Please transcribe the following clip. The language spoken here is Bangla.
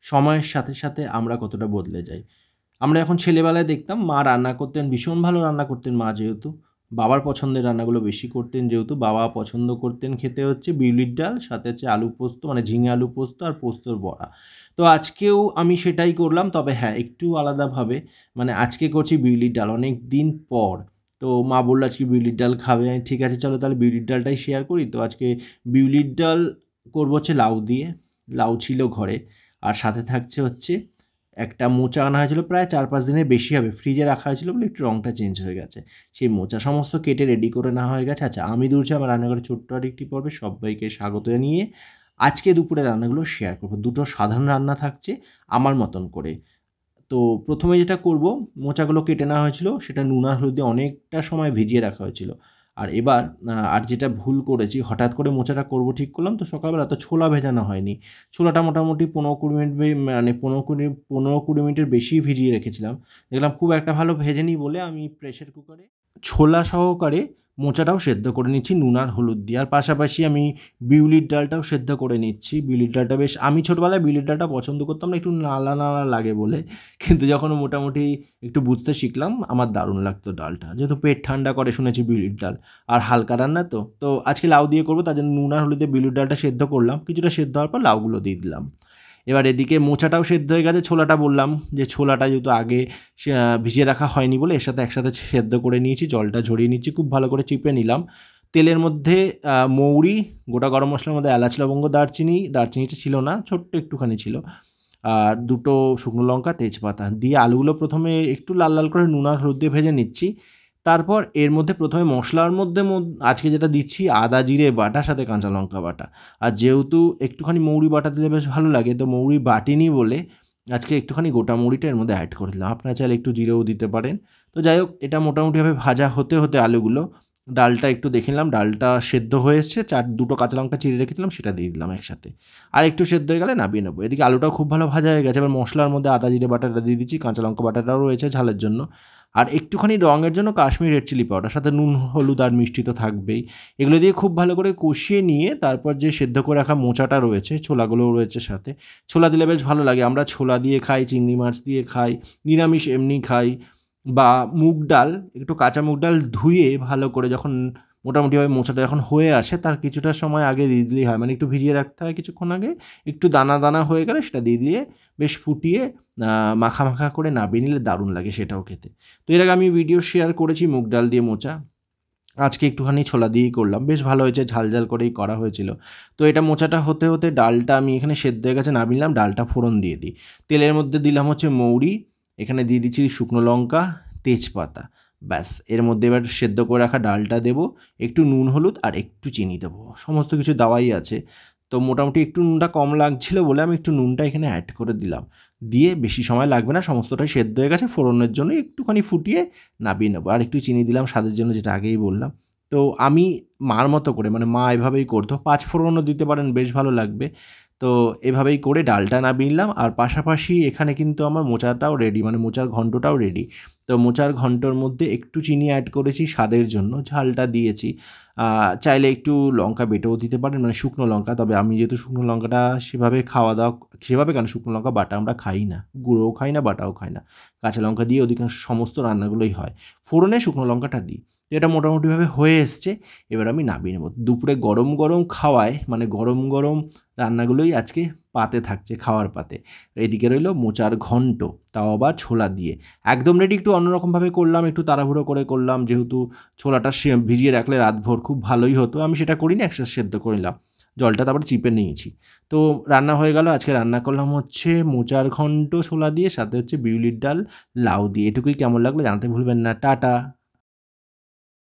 সময়ের সাথে সাথে আমরা কতটা বদলে যাই। আমরা এখন ছেলেবেলায় দেখতাম মা রান্না করতেন, ভীষণ ভালো রান্না করতেন মা যেহেতু। বাবার পছন্দের রান্নাগুলো বেশি করতেন যেহেতু, বাবা পছন্দ করতেন খেতে হচ্ছে বিউলির ডাল, সাথে হচ্ছে আলু পোস্ত মানে ঝিঙে আলু পোস্ত আর পোস্তর বড়া। তো আজকেও আমি সেটাই করলাম, তবে হ্যাঁ, একটু আলাদাভাবে। মানে আজকে করছি বিউলির ডাল অনেক দিন পর। তো মা বলল, "আজকে বিউলির ডাল খাবে?" আমি ঠিক আছে চলো তাহলে বিউলির ডালটাই শেয়ার করি। তো আজকে বিউলির ডাল করবো হচ্ছে লাউ দিয়ে। লাউ ছিল ঘরে। আর সাথে থাকছে হচ্ছে একটা মোচা আনা হয়েছিল, প্রায় 4-5 দিনের বেশি হবে। ফ্রিজে রাখা হয়েছিল বলে একটু রংটা চেঞ্জ হয়ে গেছে। সেই মোচা সমস্ত কেটে রেডি করে নেওয়া হয়ে গেছে। আচ্ছা, আমি দুলছি আমার রান্নাঘরের ছোট্ট আরেকটি পর্বে সবাইকে স্বাগত জানিয়ে আজকে দুপুরে রান্নাগুলো শেয়ার করব। দুটো সাধারণ রান্না থাকছে আমার মতন করে। তো প্রথমে যেটা করব, মোচাগুলো কেটে নেওয়া হয়েছিল, সেটা নুন আর হলুদ দিয়ে অনেকটা সময় ভিজিয়ে রাখা হয়েছিল। আর এবার আর যেটা ভুল করেছি, হঠাৎ করে মোচাটা করব ঠিক করলাম, তো সকালবেলা তো ছোলা ভেজানো হয়নি। ছোলাটা মোটামুটি 15-20 মিনিট মানে 15-20 মিনিটের বেশি ভিজিয়ে রেখেছিলাম। দেখলাম খুব একটা ভালো ভেজেনি বলে আমি প্রেসার কুকারে ছোলা সহকারে মোচাটাও সেদ্ধ করে নিচ্ছি নুন আর হলুদ দিয়ে। আর পাশাপাশি আমি বিউলির ডালটাও সেদ্ধ করে নিচ্ছি। বিউলির ডালটা বেশ, আমি ছোটবেলায় বিউলির ডালটা পছন্দ করতাম না, একটু নালা, নালা লাগে বলে। কিন্তু যখন মোটামুটি একটু বুঝতে শিখলাম, আমার দারুণ লাগতো ডালটা। যেহেতু পেট ঠান্ডা করে শুনেছি বিউলির ডাল। আর হালকা রান্না তো। তো আজকে লাউ দিয়ে করব, তার জন্য নুন আর হলুদ দিয়ে বিউলির ডালটা সেদ্ধ করলাম। কিছুটা সেদ্ধ হওয়ার পর লাউগুলো দিয়ে দিলাম। এবার এদিকে মোচাটাও সেদ্ধ হয়ে গেছে। ছোলাটা বললাম যে ছোলাটা যেহেতু আগে ভিজিয়ে রাখা হয়নি বলে এর সাথে একসাথে সেদ্ধ করে নিয়েছি, জলটা ঝরিয়ে নিচ্ছি, খুব ভালো করে চিপে নিলাম। তেলের মধ্যে মৌরি, গোটা গরম মশলার মধ্যে এলাচ, লবঙ্গ, দারচিনি, দারচিনিটা ছিল না, ছোট্ট একটুখানি ছিল। আর 2টো শুকনো লঙ্কা, তেজপাতা দিয়ে আলুগুলো প্রথমে একটু লাল লাল করে নুন আর হলুদ দিয়ে ভেজে নিচ্ছি। তারপর এর মধ্যে প্রথমে মশলার মধ্যে আজকে যেটা দিচ্ছি আদা জিরে বাটা, সাথে কাঁচা লঙ্কা বাটা। আর যেহেতু একটুখানি মৌরি বাটা দিলে বেশ ভালো লাগে, তো মৌরি বাটিনি বলে আজকে একটুখানি গোটা মৌরিটা এর মধ্যে অ্যাড করে দিলাম। আপনারা চাইলে একটু জিরেও দিতে পারেন। তো যাই হোক, এটা মোটামুটিভাবে ভাজা হতে হতে আলুগুলো, ডালটা একটু দেখে নিলাম ডালটা সেদ্ধ হয়ে এসছে, 2টো কাঁচা লঙ্কা চিড়ে রেখেছিলাম সেটা দিয়ে দিলাম একসাথে। আর একটু সেদ্ধ হয়ে গেলে নামিয়ে নেবো। এদিকে আলুটাও খুব ভালো ভাজা হয়ে গেছে। এবার মশলার মধ্যে আদা জিরে বাটাটা দিয়ে দিচ্ছি, কাঁচা লঙ্কা বাটাটাও রয়েছে ঝালের জন্য। আর একটুখানি রঙের জন্য কাশ্মীরি রেড চিলি পাউডার, সাথে নুন হলুদ আর মিষ্টি তো থাকবেই। এগুলো দিয়ে খুব ভালো করে কষিয়ে নিয়ে তারপর যে সেদ্ধ করে রাখা মোচাটা রয়েছে, ছোলাগুলোও রয়েছে সাথে। ছোলা দিলে বেশ ভালো লাগে। আমরা ছোলা দিয়ে খাই, চিংড়ি মাছ দিয়ে খাই, নিরামিষ এমনি খাই। বা মুগ ডাল, একটু কাঁচা মুগ ডাল ধুয়ে ভালো করে যখন মোটামুটিভাবে মোচাটা যখন হয়ে আসে তার কিছুটা সময় আগে দিয়ে দিলেই হয়, মানে একটু ভিজিয়ে রাখতে হয় কিছুক্ষণ আগে। একটু দানা দানা হয়ে গেলে সেটা দিয়ে দিয়ে বেশ ফুটিয়ে মাখা মাখা করে নামিয়ে নিলে দারুণ লাগে সেটাও খেতে। তো এর আগে আমি ভিডিও শেয়ার করেছি মুগ ডাল দিয়ে মোচা। আজকে একটুখানি ছোলা দিয়েই করলাম, বেশ ভালো হয়েছে, ঝাল ঝাল করেই করা হয়েছিল। তো এটা মোচাটা হতে হতে ডালটা আমি এখানে সেদ্ধ হয়ে গেছে নামিয়ে নিলাম, ডালটা ফোড়ন দিয়ে দিই। তেলের মধ্যে দিলাম হচ্ছে মৌরি, এখানে দিয়ে দিচ্ছি শুকনো লঙ্কা, তেজপাতা। ব্যাস, এর মধ্যে এবার সেদ্ধ করে রাখা ডালটা দেবো, একটু নুন হলুদ আর একটু চিনি দেবো, সমস্ত কিছু দেওয়াই আছে। তো মোটামুটি একটু নুনটা কম লাগছিল বলে আমি একটু নুনটা এখানে অ্যাড করে দিলাম। দিয়ে বেশি সময় লাগবে না, সমস্তটাই সেদ্ধ হয়ে গেছে, ফোড়নের জন্য একটুখানি ফুটিয়ে নামিয়ে নেবো। আর একটু চিনি দিলাম স্বাদের জন্য, যেটা আগেই বললাম। তো আমি মার মতো করে, মানে মা এভাবেই করতো, 5 ফোড়নও দিতে পারেন, বেশ ভালো লাগবে। তো এভাবেই করে ডালটা নামিয়ে নিলাম। আর পাশাপাশি এখানে কিন্তু আমার মোচাটাও রেডি, মানে মোচার ঘন্টটাও রেডি। তো মোচার ঘন্টর মধ্যে একটু চিনি অ্যাড করেছি স্বাদের জন্য, ঝালটা দিয়েছি। চাইলে একটু লঙ্কা বেটেও দিতে পারেন, মানে শুকনো লঙ্কা। তবে আমি যেহেতু শুকনো লঙ্কাটা সেভাবে খাওয়া দাওয়া, সেভাবে কেন, শুকনো লঙ্কা বাটা আমরা খাই না, গুঁড়োও খাই না, বাটাও খাই না। কাঁচা লঙ্কা দিয়ে অধিকাংশ সমস্ত রান্নাগুলোই হয়। ফোড়নে শুকনো লঙ্কাটা দিই। তো এটা মোটামুটিভাবে হয়ে এসছে, এবার আমি নামিয়ে নেব। দুপুরে গরম গরম খাওয়ায়, মানে গরম গরম রান্নাগুলোই আজকে পাতে থাকছে, খাওয়ার পাতে। এদিকে রইল মোচার ঘন্ট, তাও আবার ছোলা দিয়ে। একদম রেডি, একটু অন্যরকমভাবে করলাম, একটু তাড়াহুড়ো করে করলাম, যেহেতু ছোলাটা ভিজিয়ে রাখলে রাতভর খুব ভালোই হতো। আমি সেটা করিনি, একসাথে সেদ্ধ করে নিলাম, জলটা তারপরে চিপে নিয়েছি। তো রান্না হয়ে গেল। আজকে রান্না করলাম হচ্ছে মোচার ঘন্ট ছোলা দিয়ে, সাথে হচ্ছে বিউলির ডাল লাউ দিয়ে। এটুকুই। কেমন লাগলো জানাতে ভুলবেন না। টাটা।